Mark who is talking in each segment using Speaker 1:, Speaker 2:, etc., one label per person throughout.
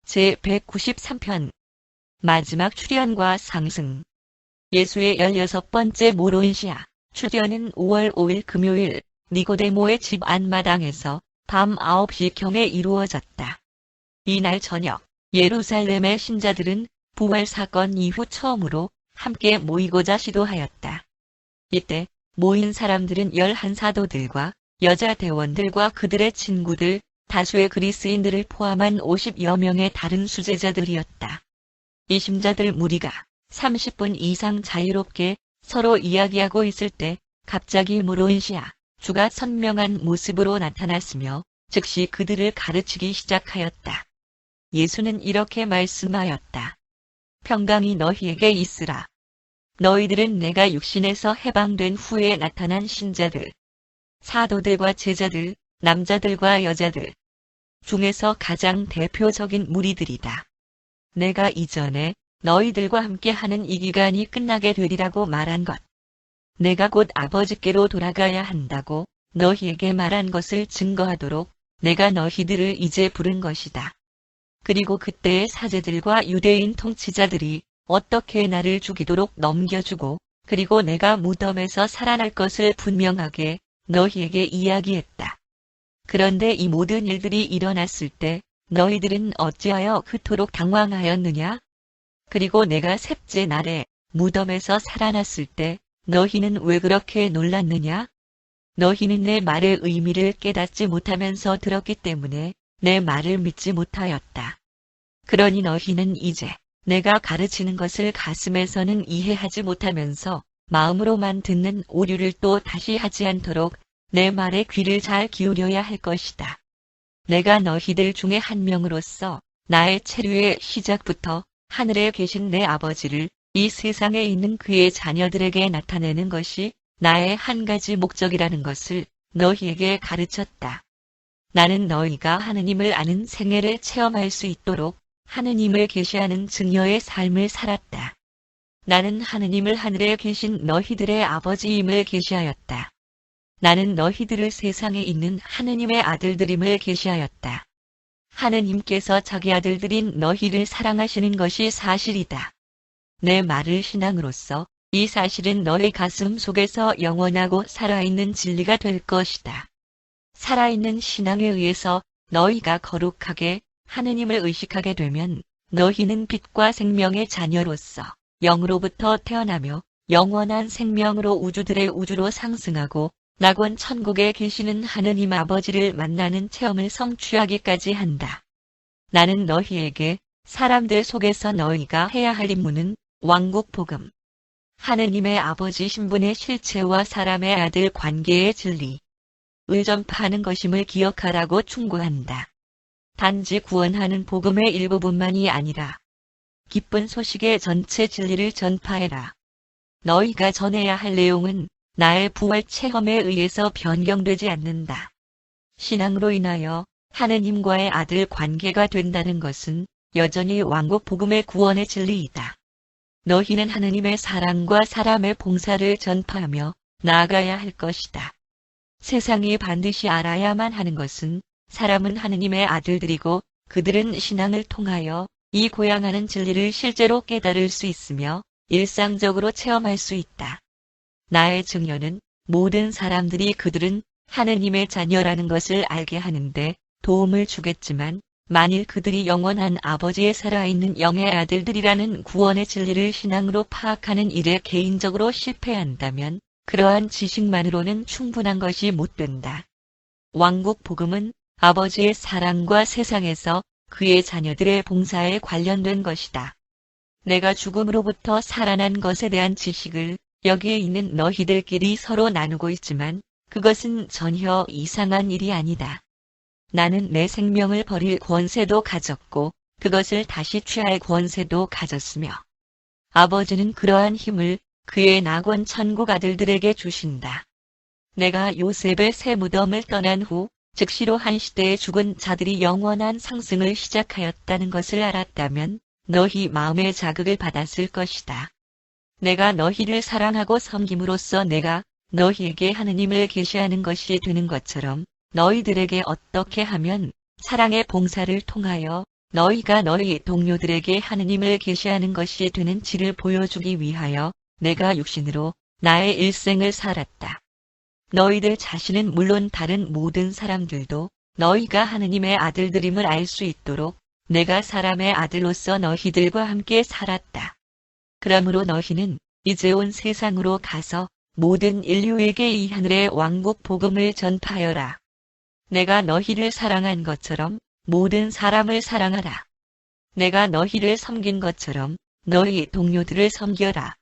Speaker 1: 제193편 마지막 출현과 상승. 예수의 16번째 모로인시아 출현은 5월 5일 금요일 니고데모의 집 안마당에서 밤 9시경에 이루어졌다. 이날 저녁 예루살렘의 신자들은 부활 사건 이후 처음으로 함께 모이고자 시도하였다. 이때 모인 사람들은 11사도들과 여자 대원들과 그들의 친구들, 다수의 그리스인들을 포함한 50여 명의 다른 수제자들이었다. 이 심자들 무리가 30분 이상 자유롭게 서로 이야기하고 있을 때 갑자기 모로인시아 주가 선명한 모습으로 나타났으며 즉시 그들을 가르치기 시작하였다. 예수는 이렇게 말씀하였다. 평강이 너희에게 있으라. 너희들은 내가 육신에서 해방된 후에 나타난 신자들, 사도들과 제자들, 남자들과 여자들 중에서 가장 대표적인 무리들이다. 내가 이전에 너희들과 함께 하는 이 기간이 끝나게 되리라고 말한 것. 내가 곧 아버지께로 돌아가야 한다고 너희에게 말한 것을 증거하도록 내가 너희들을 이제 부른 것이다. 그리고 그때의 사제들과 유대인 통치자들이 어떻게 나를 죽이도록 넘겨주고 그리고 내가 무덤에서 살아날 것을 분명하게 너희에게 이야기했다. 그런데 이 모든 일들이 일어났을 때 너희들은 어찌하여 그토록 당황하였느냐? 그리고 내가 셋째 날에 무덤에서 살아났을 때 너희는 왜 그렇게 놀랐느냐? 너희는 내 말의 의미를 깨닫지 못하면서 들었기 때문에 내 말을 믿지 못하였다. 그러니 너희는 이제 내가 가르치는 것을 가슴에서는 이해하지 못하면서 마음으로만 듣는 오류를 또 다시 하지 않도록 내 말에 귀를 잘 기울여야 할 것이다. 내가 너희들 중에 한 명으로서 나의 체류의 시작부터 하늘에 계신 내 아버지를 이 세상에 있는 그의 자녀들에게 나타내는 것이 나의 한 가지 목적이라는 것을 너희에게 가르쳤다. 나는 너희가 하느님을 아는 생애를 체험할 수 있도록 하느님을 계시하는 증여의 삶을 살았다. 나는 하느님을 하늘에 계신 너희들의 아버지임을 계시하였다. 나는 너희들을 세상에 있는 하느님의 아들들임을 계시하였다. 하느님께서 자기 아들들인 너희를 사랑하시는 것이 사실이다. 내 말을 신앙으로써 이 사실은 너희 가슴 속에서 영원하고 살아있는 진리가 될 것이다. 살아있는 신앙에 의해서 너희가 거룩하게 하느님을 의식하게 되면 너희는 빛과 생명의 자녀로서 영으로부터 태어나며 영원한 생명으로 우주들의 우주로 상승하고 낙원 천국에 계시는 하느님 아버지를 만나는 체험을 성취하기까지 한다. 나는 너희에게 사람들 속에서 너희가 해야 할 임무는 왕국 복음, 하느님의 아버지 신분의 실체와 사람의 아들 관계의 진리, 을 전파하는 것임을 기억하라고 충고한다. 단지 구원하는 복음의 일부분만이 아니라 기쁜 소식의 전체 진리를 전파해라. 너희가 전해야 할 내용은 나의 부활 체험에 의해서 변경되지 않는다. 신앙으로 인하여 하느님과의 아들 관계가 된다는 것은 여전히 왕국 복음의 구원의 진리이다. 너희는 하느님의 사랑과 사람의 봉사를 전파하며 나아가야 할 것이다. 세상이 반드시 알아야만 하는 것은 사람은 하느님의 아들들이고 그들은 신앙을 통하여 이 고양하는 진리를 실제로 깨달을 수 있으며 일상적으로 체험할 수 있다. 나의 증언은 모든 사람들이 그들은 하느님의 자녀라는 것을 알게 하는데 도움을 주겠지만 만일 그들이 영원한 아버지의 살아있는 영의 아들들이라는 구원의 진리를 신앙으로 파악하는 일에 개인적으로 실패한다면 그러한 지식만으로는 충분한 것이 못 된다. 왕국 복음은 아버지의 사랑과 세상에서 그의 자녀들의 봉사에 관련된 것이다. 내가 죽음으로부터 살아난 것에 대한 지식을 여기에 있는 너희들끼리 서로 나누고 있지만 그것은 전혀 이상한 일이 아니다. 나는 내 생명을 버릴 권세도 가졌고 그것을 다시 취할 권세도 가졌으며 아버지는 그러한 힘을 그의 낙원 천국 아들들에게 주신다. 내가 요셉의 새 무덤을 떠난 후 즉시로 한 시대에 죽은 자들이 영원한 상승을 시작하였다는 것을 알았다면 너희 마음의 자극을 받았을 것이다. 내가 너희를 사랑하고 섬김으로써 내가 너희에게 하느님을 계시하는 것이 되는 것처럼 너희들에게 어떻게 하면 사랑의 봉사를 통하여 너희가 너희 동료들에게 하느님을 계시하는 것이 되는 지를 보여주기 위하여 내가 육신으로 나의 일생을 살았다. 너희들 자신은 물론 다른 모든 사람들도 너희가 하느님의 아들들임을 알 수 있도록 내가 사람의 아들로서 너희들과 함께 살았다. 그러므로 너희는 이제 온 세상으로 가서 모든 인류에게 이 하늘의 왕국 복음을 전파하여라. 내가 너희를 사랑한 것처럼 모든 사람을 사랑하라. 내가 너희를 섬긴 것처럼 너희 동료들을 섬겨라.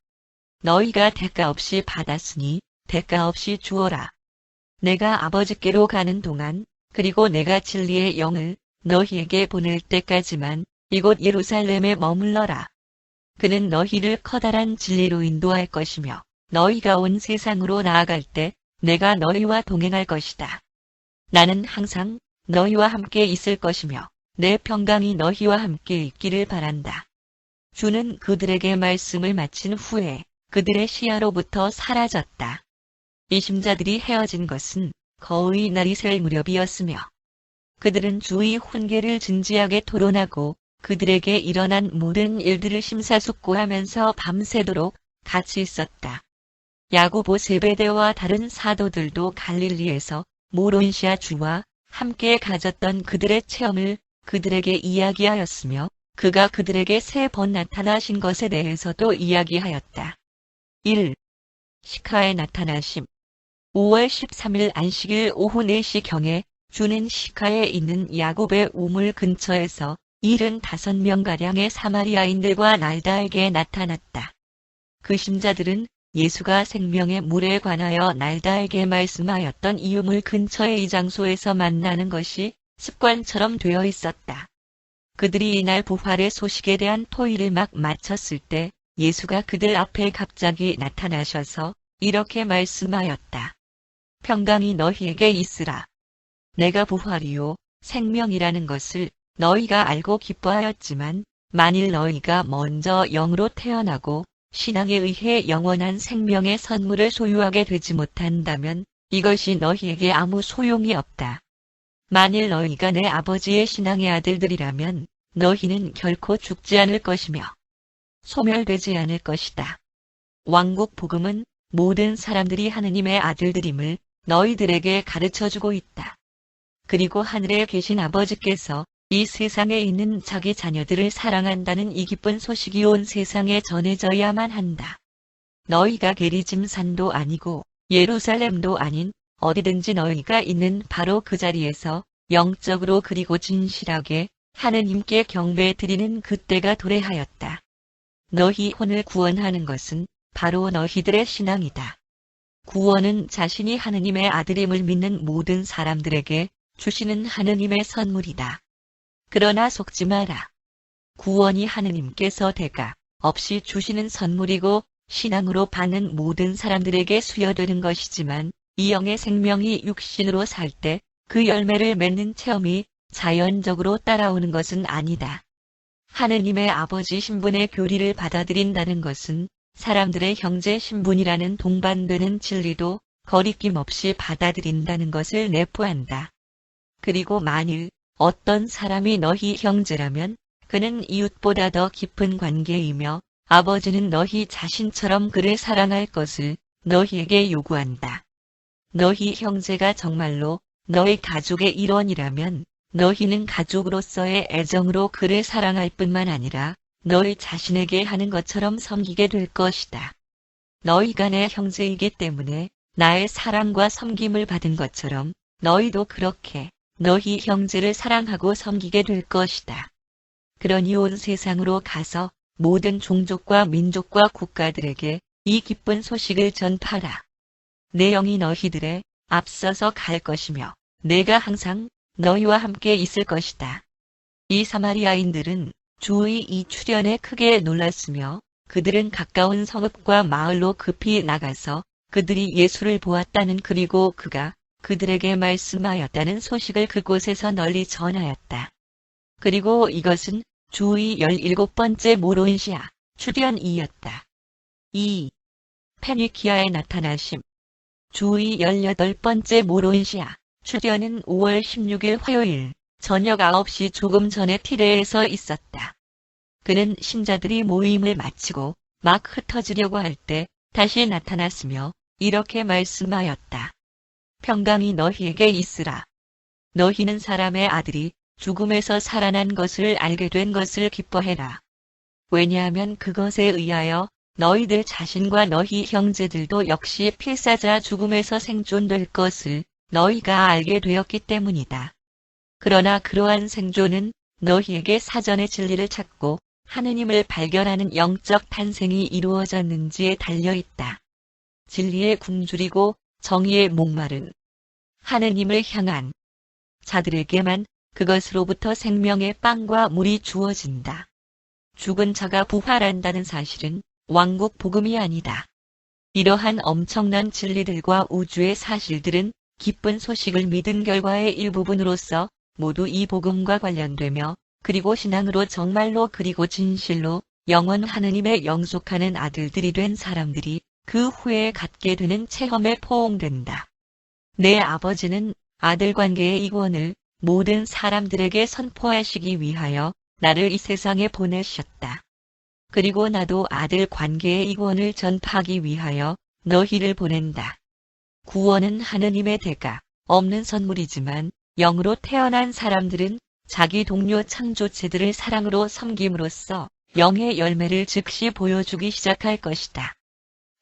Speaker 1: 너희가 대가 없이 받았으니 대가 없이 주어라. 내가 아버지께로 가는 동안 그리고 내가 진리의 영을 너희에게 보낼 때까지만 이곳 예루살렘에 머물러라. 그는 너희를 커다란 진리로 인도할 것이며 너희가 온 세상으로 나아갈 때 내가 너희와 동행할 것이다. 나는 항상 너희와 함께 있을 것이며 내 평강이 너희와 함께 있기를 바란다. 주는 그들에게 말씀을 마친 후에 그들의 시야로부터 사라졌다. 이심자들이 헤어진 것은 거의 날이 셀 무렵이었으며 그들은 주의 훈계를 진지하게 토론하고 그들에게 일어난 모든 일들을 심사숙고하면서 밤새도록 같이 있었다. 야고보 세베대와 다른 사도들도 갈릴리에서 모론시아 주와 함께 가졌던 그들의 체험을 그들에게 이야기하였으며 그가 그들에게 3번 나타나신 것에 대해서도 이야기하였다. 1. 시카에 나타나심. 5월 13일 안식일 오후 4시경에 주는 시카에 있는 야곱의 우물 근처에서 75명가량의 사마리아인들과 날다에게 나타났다. 그 심자들은 예수가 생명의 물에 관하여 날다에게 말씀하였던 이 우물 근처의 이 장소에서 만나는 것이 습관처럼 되어 있었다. 그들이 이날 부활의 소식에 대한 토의를 막 마쳤을 때 예수가 그들 앞에 갑자기 나타나셔서 이렇게 말씀하였다. 평강이 너희에게 있으라. 내가 부활이요 생명이라는 것을 너희가 알고 기뻐하였지만 만일 너희가 먼저 영으로 태어나고 신앙에 의해 영원한 생명의 선물을 소유하게 되지 못한다면 이것이 너희에게 아무 소용이 없다. 만일 너희가 내 아버지의 신앙의 아들들이라면 너희는 결코 죽지 않을 것이며 소멸되지 않을 것이다. 왕국 복음은 모든 사람들이 하느님의 아들들임을 너희들에게 가르쳐주고 있다. 그리고 하늘에 계신 아버지께서 이 세상에 있는 자기 자녀들을 사랑한다는 이 기쁜 소식이 온 세상에 전해져야만 한다. 너희가 게리짐산도 아니고 예루살렘도 아닌 어디든지 너희가 있는 바로 그 자리에서 영적으로 그리고 진실하게 하느님께 경배 드리는 그때가 도래하였다. 너희 혼을 구원하는 것은 바로 너희들의 신앙이다. 구원은 자신이 하느님의 아들임을 믿는 모든 사람들에게 주시는 하느님의 선물이다. 그러나 속지 마라. 구원이 하느님께서 대가 없이 주시는 선물이고 신앙으로 받는 모든 사람들에게 수여되는 것이지만 이 영의 생명이 육신으로 살 때 그 열매를 맺는 체험이 자연적으로 따라오는 것은 아니다. 하느님의 아버지 신분의 교리를 받아들인다는 것은 사람들의 형제 신분이라는 동반되는 진리도 거리낌 없이 받아들인다는 것을 내포한다. 그리고 만일 어떤 사람이 너희 형제라면 그는 이웃보다 더 깊은 관계이며 아버지는 너희 자신처럼 그를 사랑할 것을 너희에게 요구한다. 너희 형제가 정말로 너희 가족의 일원이라면 너희는 가족으로서의 애정으로 그를 사랑할 뿐만 아니라 너희 자신에게 하는 것처럼 섬기게 될 것이다. 너희가 내 형제이기 때문에 나의 사랑과 섬김을 받은 것처럼 너희도 그렇게 너희 형제를 사랑하고 섬기게 될 것이다. 그러니 온 세상으로 가서 모든 종족과 민족과 국가들에게 이 기쁜 소식을 전파하라. 내 영이 너희들의 앞서서 갈 것이며 내가 항상 너희와 함께 있을 것이다. 이 사마리아인들은 주의 이 출현에 크게 놀랐으며 그들은 가까운 성읍과 마을로 급히 나가서 그들이 예수를 보았다는 그리고 그가 그들에게 말씀하였다는 소식을 그곳에서 널리 전하였다. 그리고 이것은 주의 17번째 모론시아 출현이었다. 2. 페니키아에 나타나심. 주의 18번째 모론시아 출현은 5월 16일 화요일 저녁 9시 조금 전에 티레에서 있었다. 그는 신자들이 모임을 마치고 막 흩어지려고 할 때 다시 나타났으며 이렇게 말씀하였다. 평강이 너희에게 있으라. 너희는 사람의 아들이 죽음에서 살아난 것을 알게 된 것을 기뻐해라. 왜냐하면 그것에 의하여 너희들 자신과 너희 형제들도 역시 필사자 죽음에서 생존될 것을 너희가 알게 되었기 때문이다. 그러나 그러한 생존은 너희에게 사전에 진리를 찾고 하느님을 발견하는 영적 탄생이 이루어졌는지에 달려있다. 진리에 굶주리고 정의에 목마른 하느님을 향한 자들에게만 그것으로부터 생명의 빵과 물이 주어진다. 죽은 자가 부활한다는 사실은 왕국 복음이 아니다. 이러한 엄청난 진리들과 우주의 사실들은 기쁜 소식을 믿은 결과의 일부분으로서 모두 이 복음과 관련되며 그리고 신앙으로 정말로 그리고 진실로 영원 하느님의 영속하는 아들들이 된 사람들이 그 후에 갖게 되는 체험에 포옹된다. 내 아버지는 아들 관계의 이권을 모든 사람들에게 선포하시기 위하여 나를 이 세상에 보내셨다. 그리고 나도 아들 관계의 이권을 전파하기 위하여 너희를 보낸다. 구원은 하느님의 대가 없는 선물이지만 영으로 태어난 사람들은 자기 동료 창조체들을 사랑으로 섬김으로써 영의 열매를 즉시 보여주기 시작할 것이다.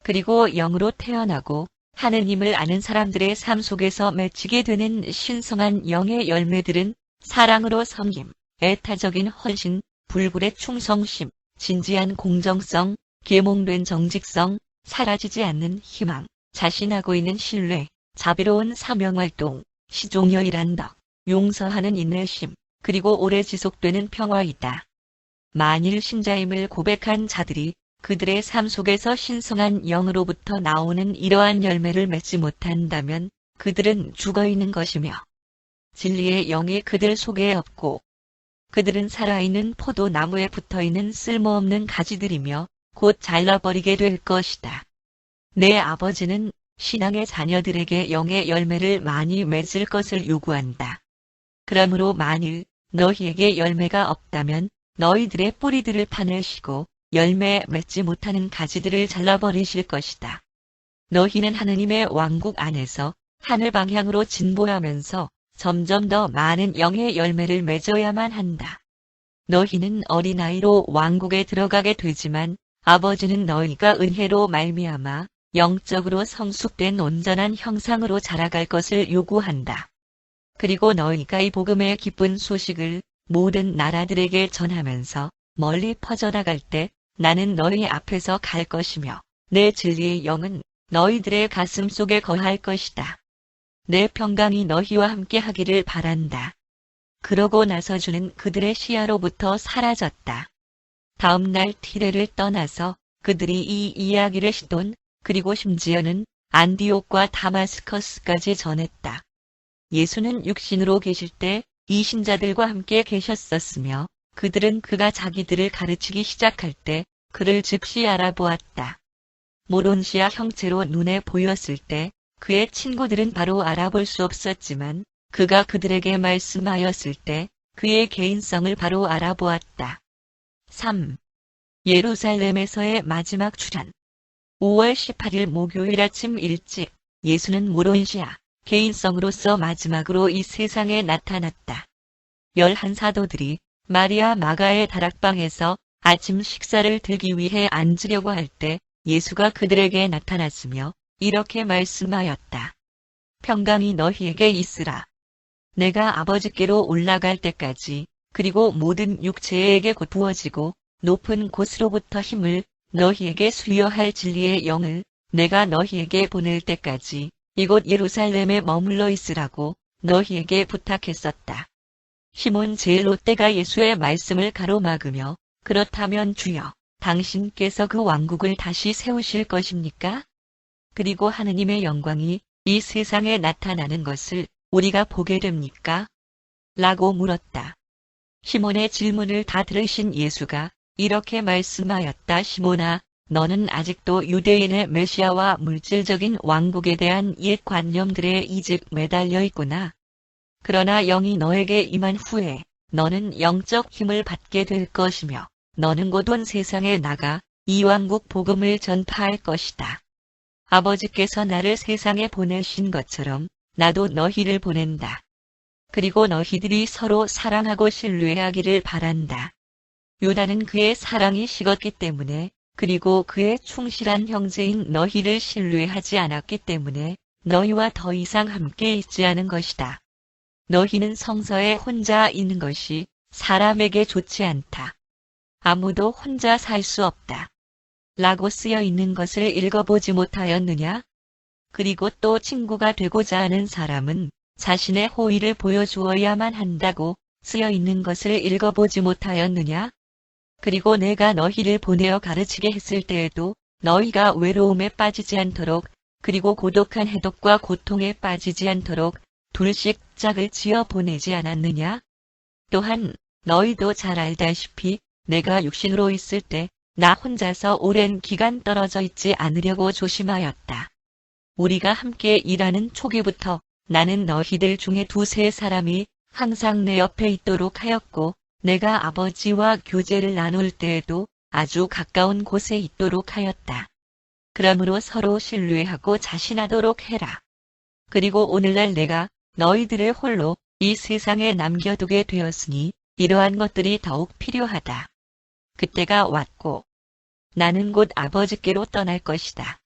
Speaker 1: 그리고 영으로 태어나고 하느님을 아는 사람들의 삶 속에서 맺히게 되는 신성한 영의 열매들은 사랑으로 섬김, 애타적인 헌신, 불굴의 충성심, 진지한 공정성, 계몽된 정직성, 사라지지 않는 희망, 자신하고 있는 신뢰, 자비로운 사명활동, 시종여일한 덕, 용서하는 인내심, 그리고 오래 지속되는 평화이다. 만일 신자임을 고백한 자들이 그들의 삶 속에서 신성한 영으로부터 나오는 이러한 열매를 맺지 못한다면 그들은 죽어있는 것이며 진리의 영이 그들 속에 없고 그들은 살아있는 포도나무에 붙어있는 쓸모없는 가지들이며 곧 잘라버리게 될 것이다. 내 아버지는 신앙의 자녀들에게 영의 열매를 많이 맺을 것을 요구한다. 그러므로 만일 너희에게 열매가 없다면 너희들의 뿌리들을 파내시고 열매 맺지 못하는 가지들을 잘라버리실 것이다. 너희는 하느님의 왕국 안에서 하늘 방향으로 진보하면서 점점 더 많은 영의 열매를 맺어야만 한다. 너희는 어린아이로 왕국에 들어가게 되지만 아버지는 너희가 은혜로 말미암아 영적으로 성숙된 온전한 형상으로 자라갈 것을 요구한다. 그리고 너희가 이 복음의 기쁜 소식을 모든 나라들에게 전하면서 멀리 퍼져나갈 때 나는 너희 앞에서 갈 것이며 내 진리의 영은 너희들의 가슴 속에 거할 것이다. 내 평강이 너희와 함께 하기를 바란다. 그러고 나서 주는 그들의 시야로부터 사라졌다. 다음 날 티레를 떠나서 그들이 이 이야기를 시돈 그리고 심지어는 안디옥과 다마스커스까지 전했다. 예수는 육신으로 계실 때 이 신자들과 함께 계셨었으며 그들은 그가 자기들을 가르치기 시작할 때 그를 즉시 알아보았다. 모론시아 형체로 눈에 보였을 때 그의 친구들은 바로 알아볼 수 없었지만 그가 그들에게 말씀하였을 때 그의 개인성을 바로 알아보았다. 3. 예루살렘에서의 마지막 출현 5월 18일 목요일 아침 일찍 예수는 모론시아 개인성으로서 마지막으로 이 세상에 나타났다. 11사도들이 마리아 마가의 다락방에서 아침 식사를 들기 위해 앉으려고 할 때 예수가 그들에게 나타났으며 이렇게 말씀하였다. 평강이 너희에게 있으라. 내가 아버지께로 올라갈 때까지 그리고 모든 육체에게 곧 부어지고 높은 곳으로부터 힘을 너희에게 수여할 진리의 영을 내가 너희에게 보낼 때까지 이곳 예루살렘에 머물러 있으라고 너희에게 부탁했었다. 시몬 제일롯대가 예수의 말씀을 가로막으며 그렇다면 주여, 당신께서 그 왕국을 다시 세우실 것입니까? 그리고 하느님의 영광이 이 세상에 나타나는 것을 우리가 보게 됩니까? 라고 물었다. 시몬의 질문을 다 들으신 예수가 이렇게 말씀하였다. 시몬아, 너는 아직도 유대인의 메시아와 물질적인 왕국에 대한 옛 관념들에 이직 매달려 있구나. 그러나 영이 너에게 임한 후에 너는 영적 힘을 받게 될 것이며 너는 곧 온 세상에 나가 이 왕국 복음을 전파할 것이다. 아버지께서 나를 세상에 보내신 것처럼 나도 너희를 보낸다. 그리고 너희들이 서로 사랑하고 신뢰하기를 바란다. 유다는 그의 사랑이 식었기 때문에 그리고 그의 충실한 형제인 너희를 신뢰하지 않았기 때문에 너희와 더 이상 함께 있지 않은 것이다. 너희는 성서에 혼자 있는 것이 사람에게 좋지 않다. 아무도 혼자 살 수 없다. 라고 쓰여 있는 것을 읽어보지 못하였느냐? 그리고 또 친구가 되고자 하는 사람은 자신의 호의를 보여주어야만 한다고 쓰여 있는 것을 읽어보지 못하였느냐? 그리고 내가 너희를 보내어 가르치게 했을 때에도 너희가 외로움에 빠지지 않도록 그리고 고독한 해독과 고통에 빠지지 않도록 둘씩 짝을 지어 보내지 않았느냐? 또한 너희도 잘 알다시피 내가 육신으로 있을 때 나 혼자서 오랜 기간 떨어져 있지 않으려고 조심하였다. 우리가 함께 일하는 초기부터 나는 너희들 중에 두세 사람이 항상 내 옆에 있도록 하였고 내가 아버지와 교제를 나눌 때에도 아주 가까운 곳에 있도록 하였다. 그러므로 서로 신뢰하고 자신하도록 해라. 그리고 오늘날 내가 너희들을 홀로 이 세상에 남겨두게 되었으니 이러한 것들이 더욱 필요하다. 그때가 왔고 나는 곧 아버지께로 떠날 것이다.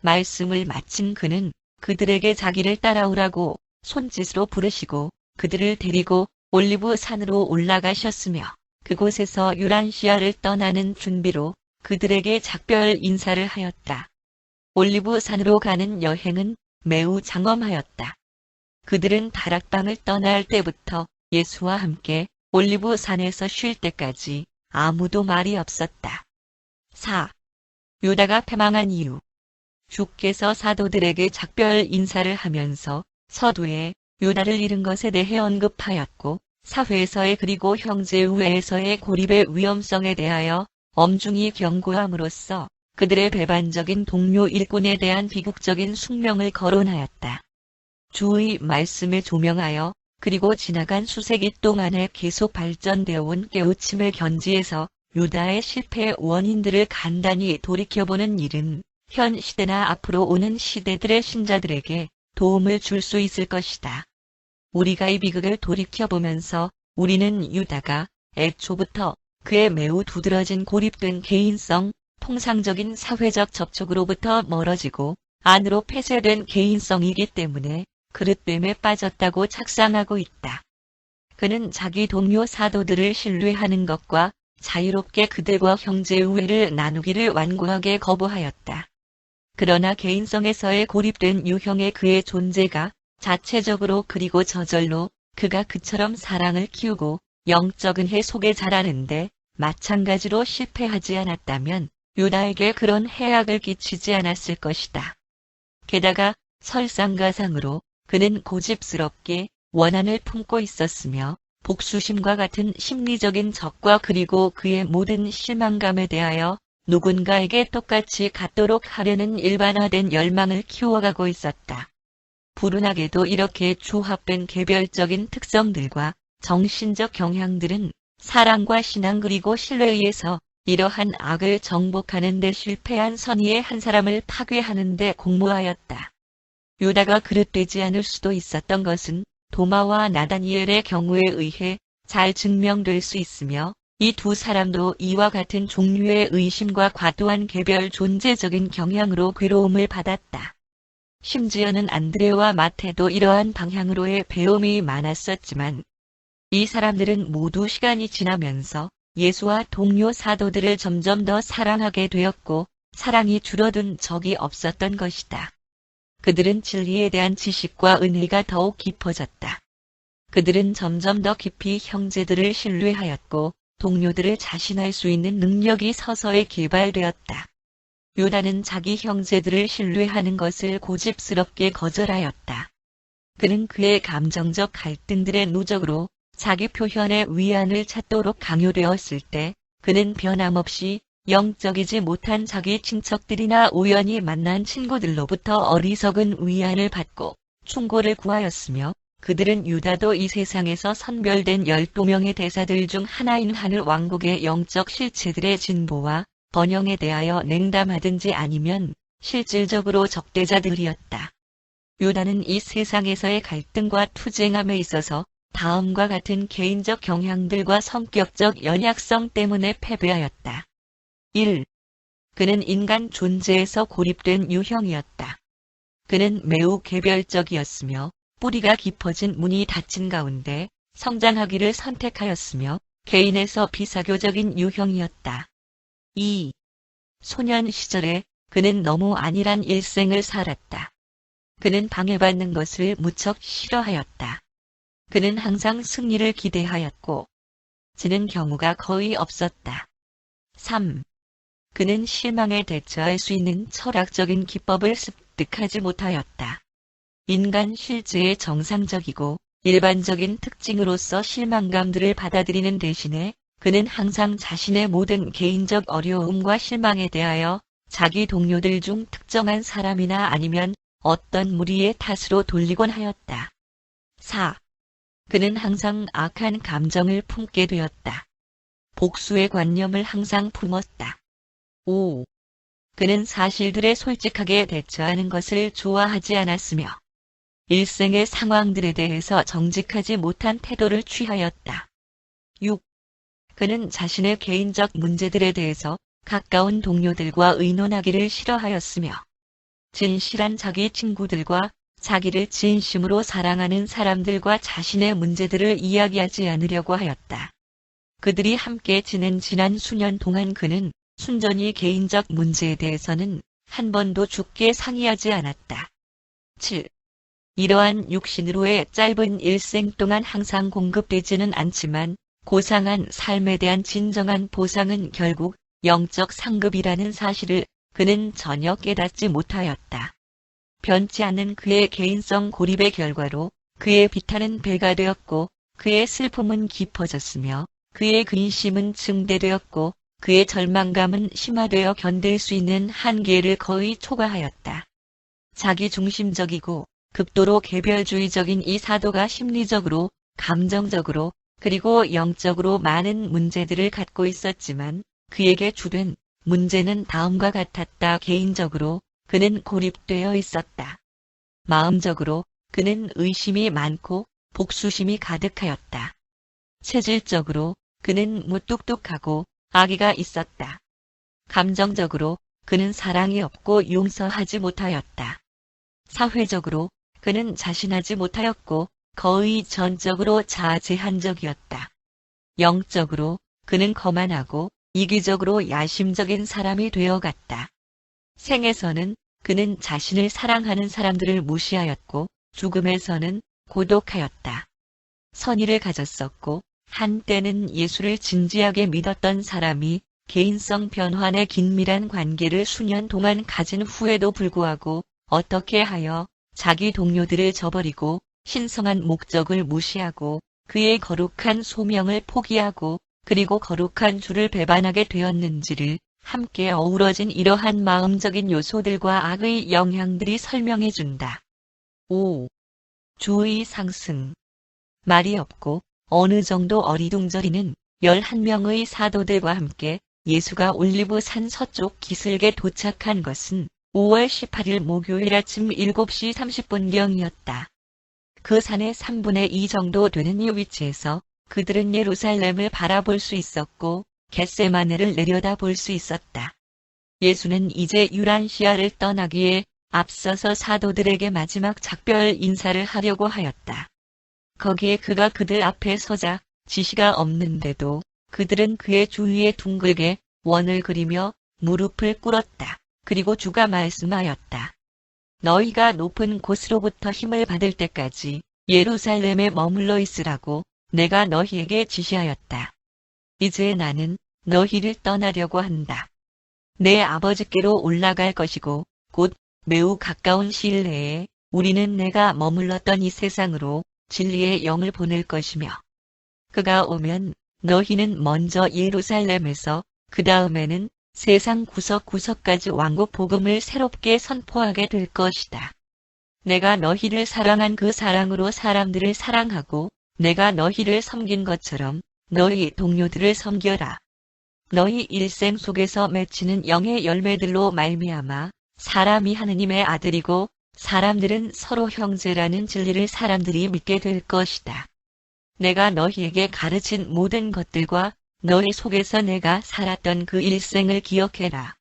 Speaker 1: 말씀을 마친 그는 그들에게 자기를 따라오라고 손짓으로 부르시고 그들을 데리고 올리브 산으로 올라가셨으며 그곳에서 유란시아를 떠나는 준비로 그들에게 작별 인사를 하였다. 올리브 산으로 가는 여행은 매우 장엄하였다. 그들은 다락방을 떠날 때부터 예수와 함께 올리브 산에서 쉴 때까지 아무도 말이 없었다. 4. 유다가 패망한 이유. 주께서 사도들에게 작별 인사를 하면서 서두에 유다를 잃은 것에 대해 언급하였고 사회에서의 그리고 형제우애에서의 고립의 위험성에 대하여 엄중히 경고함으로써 그들의 배반적인 동료 일꾼에 대한 비극적인 숙명을 거론하였다. 주의 말씀에 조명하여 그리고 지나간 수세기 동안에 계속 발전되어 온 깨우침의 견지에서 유다의 실패의 원인들을 간단히 돌이켜보는 일은 현 시대나 앞으로 오는 시대들의 신자들에게 도움을 줄 수 있을 것이다. 우리가 이 비극을 돌이켜보면서 우리는 유다가 애초부터 그의 매우 두드러진 고립된 개인성, 통상적인 사회적 접촉으로부터 멀어지고 안으로 폐쇄된 개인성이기 때문에 그릇됨에 빠졌다고 착상하고 있다. 그는 자기 동료 사도들을 신뢰하는 것과 자유롭게 그들과 형제우애를 나누기를 완고하게 거부하였다. 그러나 개인성에서의 고립된 유형의 그의 존재가 자체적으로 그리고 저절로 그가 그처럼 사랑을 키우고 영적 은혜 속에 자라는데 마찬가지로 실패하지 않았다면 유다에게 그런 해악을 끼치지 않았을 것이다. 게다가 설상가상으로 그는 고집스럽게 원한을 품고 있었으며 복수심과 같은 심리적인 적과 그리고 그의 모든 실망감에 대하여 누군가에게 똑같이 갖도록 하려는 일반화된 열망을 키워가고 있었다. 불운하게도 이렇게 조합된 개별적인 특성들과 정신적 경향들은 사랑과 신앙 그리고 신뢰에 의해서 이러한 악을 정복하는 데 실패한 선의의 한 사람을 파괴하는 데 공모하였다. 유다가 그릇되지 않을 수도 있었던 것은 도마와 나다니엘의 경우에 의해 잘 증명될 수 있으며 이 두 사람도 이와 같은 종류의 의심과 과도한 개별 존재적인 경향으로 괴로움을 받았다. 심지어는 안드레와 마태도 이러한 방향으로의 배움이 많았었지만 이 사람들은 모두 시간이 지나면서 예수와 동료 사도들을 점점 더 사랑하게 되었고 사랑이 줄어든 적이 없었던 것이다. 그들은 진리에 대한 지식과 은혜가 더욱 깊어졌다. 그들은 점점 더 깊이 형제들을 신뢰하였고 동료들을 자신할 수 있는 능력이 서서히 개발되었다. 유다는 자기 형제들을 신뢰하는 것을 고집스럽게 거절하였다. 그는 그의 감정적 갈등들의 누적으로 자기 표현의 위안을 찾도록 강요되었을 때 그는 변함없이 영적이지 못한 자기 친척들이나 우연히 만난 친구들로부터 어리석은 위안을 받고 충고를 구하였으며 그들은 유다도 이 세상에서 선별된 12명의 대사들 중 하나인 하늘 왕국의 영적 실체들의 진보와 번영에 대하여 냉담하든지 아니면 실질적으로 적대자들이었다. 유다는 이 세상에서의 갈등과 투쟁함에 있어서 다음과 같은 개인적 경향들과 성격적 연약성 때문에 패배하였다. 1. 그는 인간 존재에서 고립된 유형이었다. 그는 매우 개별적이었으며 뿌리가 깊어진 문이 닫힌 가운데 성장하기를 선택하였으며 개인에서 비사교적인 유형이었다. 2. 소년 시절에 그는 너무 안일한 일생을 살았다. 그는 방해받는 것을 무척 싫어하였다. 그는 항상 승리를 기대하였고 지는 경우가 거의 없었다. 3. 그는 실망에 대처할 수 있는 철학적인 기법을 습득하지 못하였다. 인간 실제의 정상적이고 일반적인 특징으로서 실망감들을 받아들이는 대신에 그는 항상 자신의 모든 개인적 어려움과 실망에 대하여 자기 동료들 중 특정한 사람이나 아니면 어떤 무리의 탓으로 돌리곤 하였다. 4. 그는 항상 악한 감정을 품게 되었다. 복수의 관념을 항상 품었다. 5. 그는 사실들에 솔직하게 대처하는 것을 좋아하지 않았으며 일생의 상황들에 대해서 정직하지 못한 태도를 취하였다. 6. 그는 자신의 개인적 문제들에 대해서 가까운 동료들과 의논하기를 싫어하였으며 진실한 자기 친구들과 자기를 진심으로 사랑하는 사람들과 자신의 문제들을 이야기하지 않으려고 하였다. 그들이 함께 지낸 지난 수년 동안 그는 순전히 개인적 문제에 대해서는 한 번도 죽게 상의하지 않았다. 7. 이러한 육신으로의 짧은 일생 동안 항상 공급되지는 않지만 고상한 삶에 대한 진정한 보상은 결국 영적 상급이라는 사실을 그는 전혀 깨닫지 못하였다. 변치 않는 그의 개인성 고립의 결과로 그의 비탄은 배가 되었고 그의 슬픔은 깊어졌으며 그의 근심은 증대되었고 그의 절망감은 심화되어 견딜 수 있는 한계를 거의 초과하였다. 자기중심적이고 극도로 개별주의적인 이 사도가 심리적으로, 감정적으로, 그리고 영적으로 많은 문제들을 갖고 있었지만 그에게 주된 문제는 다음과 같았다. 개인적으로 그는 고립되어 있었다. 마음적으로 그는 의심이 많고 복수심이 가득하였다. 체질적으로 그는 무뚝뚝하고 악의가 있었다. 감정적으로 그는 사랑이 없고 용서하지 못하였다. 사회적으로 그는 자신하지 못하였고 거의 전적으로 자제한적이었다. 영적으로 그는 거만하고 이기적으로 야심적인 사람이 되어갔다. 생에서는 그는 자신을 사랑하는 사람들을 무시하였고 죽음에서는 고독하였다. 선의를 가졌었고 한때는 예수를 진지하게 믿었던 사람이 개인성 변환의 긴밀한 관계를 수년 동안 가진 후에도 불구하고 어떻게 하여 자기 동료들을 저버리고 신성한 목적을 무시하고 그의 거룩한 소명을 포기하고 그리고 거룩한 주를 배반하게 되었는지를 함께 어우러진 이러한 마음적인 요소들과 악의 영향들이 설명해준다. 5. 주의 상승. 말이 없고 어느 정도 어리둥절이는 11명의 사도들과 함께 예수가 올리브 산 서쪽 기슭에 도착한 것은 5월 18일 목요일 아침 7시 30분경이었다. 그 산의 3분의 2 정도 되는 이 위치에서 그들은 예루살렘을 바라볼 수 있었고 겟세마네를 내려다볼 수 있었다. 예수는 이제 유란시아를 떠나기에 앞서서 사도들에게 마지막 작별 인사를 하려고 하였다. 거기에 그가 그들 앞에 서자 지시가 없는데도 그들은 그의 주위에 둥글게 원을 그리며 무릎을 꿇었다. 그리고 주가 말씀하였다. 너희가 높은 곳으로부터 힘을 받을 때까지 예루살렘에 머물러 있으라고 내가 너희에게 지시하였다. 이제 나는 너희를 떠나려고 한다. 내 아버지께로 올라갈 것이고 곧 매우 가까운 시일 내에 우리는 내가 머물렀던 이 세상으로 진리의 영을 보낼 것이며 그가 오면 너희는 먼저 예루살렘에서 그 다음에는 세상 구석구석까지 왕국 복음을 새롭게 선포하게 될 것이다. 내가 너희를 사랑한 그 사랑으로 사람들을 사랑하고 내가 너희를 섬긴 것처럼 너희 동료들을 섬겨라. 너희 일생 속에서 맺히는 영의 열매들로 말미암아 사람이 하느님의 아들이고 사람들은 서로 형제라는 진리를 사람들이 믿게 될 것이다. 내가 너희에게 가르친 모든 것들과 너희 속에서 내가 살았던 그 일생을 기억해라.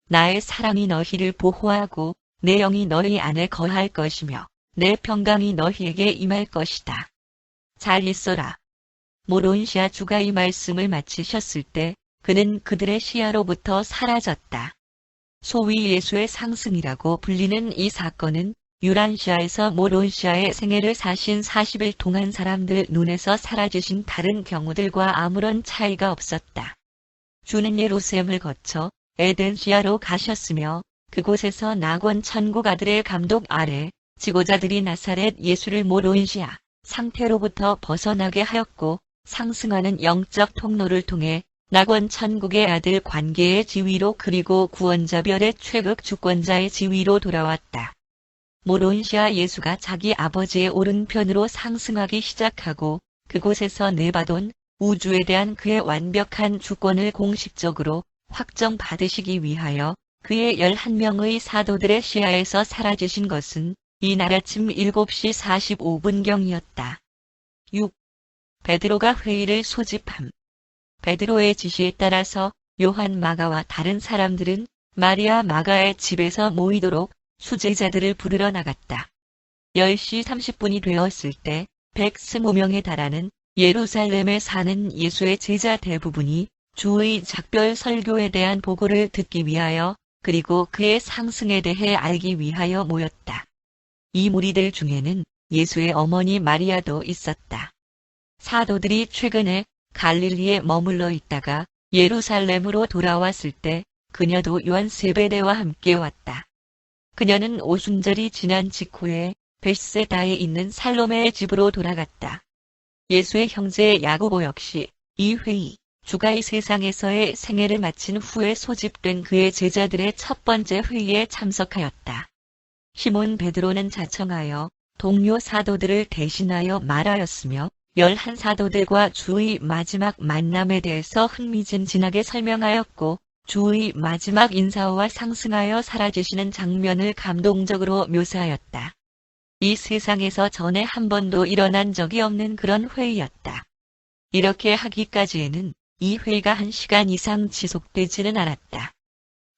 Speaker 1: 나의 사랑이 너희를 보호하고 내 영이 너희 안에 거할 것이며 내 평강이 너희에게 임할 것이다. 잘 있어라. 모론시아 주가 이 말씀을 마치셨을 때 그는 그들의 시야로부터 사라졌다. 소위 예수의 상승이라고 불리는 이 사건은 유란시아에서 모론시아의 생애를 사신 40일 동안 사람들 눈에서 사라지신 다른 경우들과 아무런 차이가 없었다. 주는 예루살렘을 거쳐 에덴시아로 가셨으며 그곳에서 낙원 천국 아들의 감독 아래 지도자들이 나사렛 예수를 모론시아 상태로부터 벗어나게 하였고 상승하는 영적 통로를 통해 낙원 천국의 아들 관계의 지위로 그리고 구원자별의 최극 주권자의 지위로 돌아왔다. 모론시아 예수가 자기 아버지의 오른편으로 상승하기 시작하고 그곳에서 네바돈 우주에 대한 그의 완벽한 주권을 공식적으로 확정받으시기 위하여 그의 11명의 사도들의 시야에서 사라지신 것은 이날 아침 7시 45분경이었다. 6. 베드로가 회의를 소집함. 베드로의 지시에 따라서 요한 마가와 다른 사람들은 마리아 마가의 집에서 모이도록 수제자들을 부르러 나갔다. 10시 30분이 되었을 때 120명에 달하는 예루살렘에 사는 예수의 제자 대부분이 주의 작별 설교에 대한 보고를 듣기 위하여 그리고 그의 상승에 대해 알기 위하여 모였다. 이 무리들 중에는 예수의 어머니 마리아도 있었다. 사도들이 최근에 갈릴리에 머물러 있다가 예루살렘으로 돌아왔을 때 그녀도 요한 세베대와 함께 왔다. 그녀는 오순절이 지난 직후에 벳세다에 있는 살로메의 집으로 돌아갔다. 예수의 형제 야고보 역시 이 회의, 주가 이 세상에서의 생애를 마친 후에 소집된 그의 제자들의 첫 번째 회의에 참석하였다. 시몬 베드로는 자청하여 동료 사도들을 대신하여 말하였으며 11사도들과 주의 마지막 만남에 대해서 흥미진진하게 설명하였고 주의 마지막 인사와 상승하여 사라지시는 장면을 감동적으로 묘사하였다. 이 세상에서 전에 한 번도 일어난 적이 없는 그런 회의였다. 이렇게 하기까지에는 이 회의가 1시간 이상 지속되지는 않았다.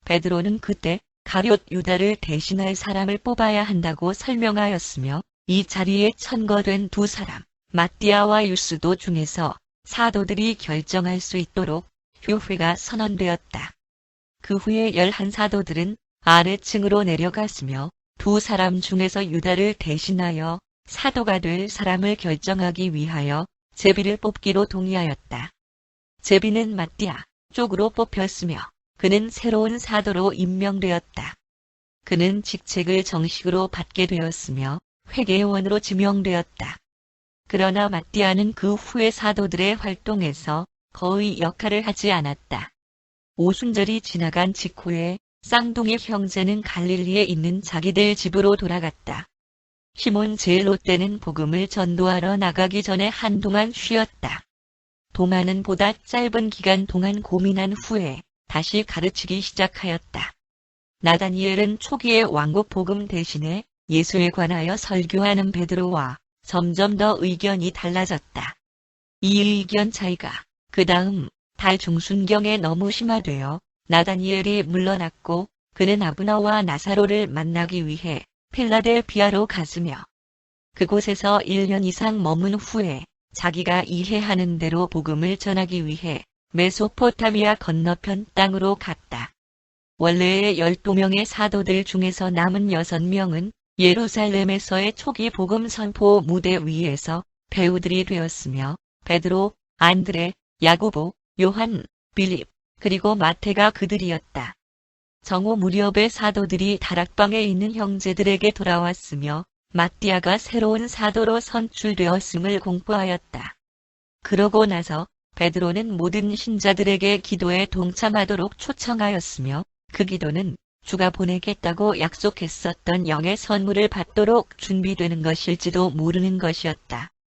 Speaker 1: 베드로는 그때 가룟 유다를 대신할 사람을 뽑아야 한다고 설명하였으며 이 자리에 천거된 두 사람, 마띠아와 유스도 중에서 사도들이 결정할 수 있도록 휴회가 선언되었다. 그 후에 11사도들은 아래층으로 내려갔으며 두 사람 중에서 유다를 대신하여 사도가 될 사람을 결정하기 위하여 제비를 뽑기로 동의하였다. 제비는 마띠아 쪽으로 뽑혔으며 그는 새로운 사도로 임명되었다. 그는 직책을 정식으로 받게 되었으며 회계원으로 지명되었다. 그러나 마띠아는 그 후에 사도들의 활동에서 거의 역할을 하지 않았다. 오순절이 지나간 직후에 쌍둥이 형제는 갈릴리에 있는 자기들 집으로 돌아갔다. 시몬 제일롯때는 복음을 전도하러 나가기 전에 한동안 쉬었다. 도마는 보다 짧은 기간 동안 고민한 후에 다시 가르치기 시작하였다. 나다니엘은 초기의 왕국 복음 대신에 예수에 관하여 설교하는 베드로와 점점 더 의견이 달라졌다. 이 의견 차이가 그 다음 달 중순경에 너무 심화되어 나다니엘이 물러났고 그는 아브나와 나사로를 만나기 위해 필라델피아로 갔으며 그곳에서 1년 이상 머문 후에 자기가 이해하는 대로 복음을 전하기 위해 메소포타미아 건너편 땅으로 갔다. 원래의 12명의 사도들 중에서 남은 6명은 예루살렘에서의 초기 복음 선포 무대 위에서 배우들이 되었으며 베드로, 안드레, 야고보, 요한, 빌립, 그리고 마태가 그들이었다. 정오 무렵의 사도들이 다락방에 있는 형제들에게 돌아왔으며 마띠아가 새로운 사도로 선출되었음을 공포하였다. 그러고 나서 베드로는 모든 신자들에게 기도에 동참하도록 초청하였으며 그 기도는 주가 보내겠다고 약속했었던 영의 선물을 받도록 준비되는 것일지도 모르는 것이었다.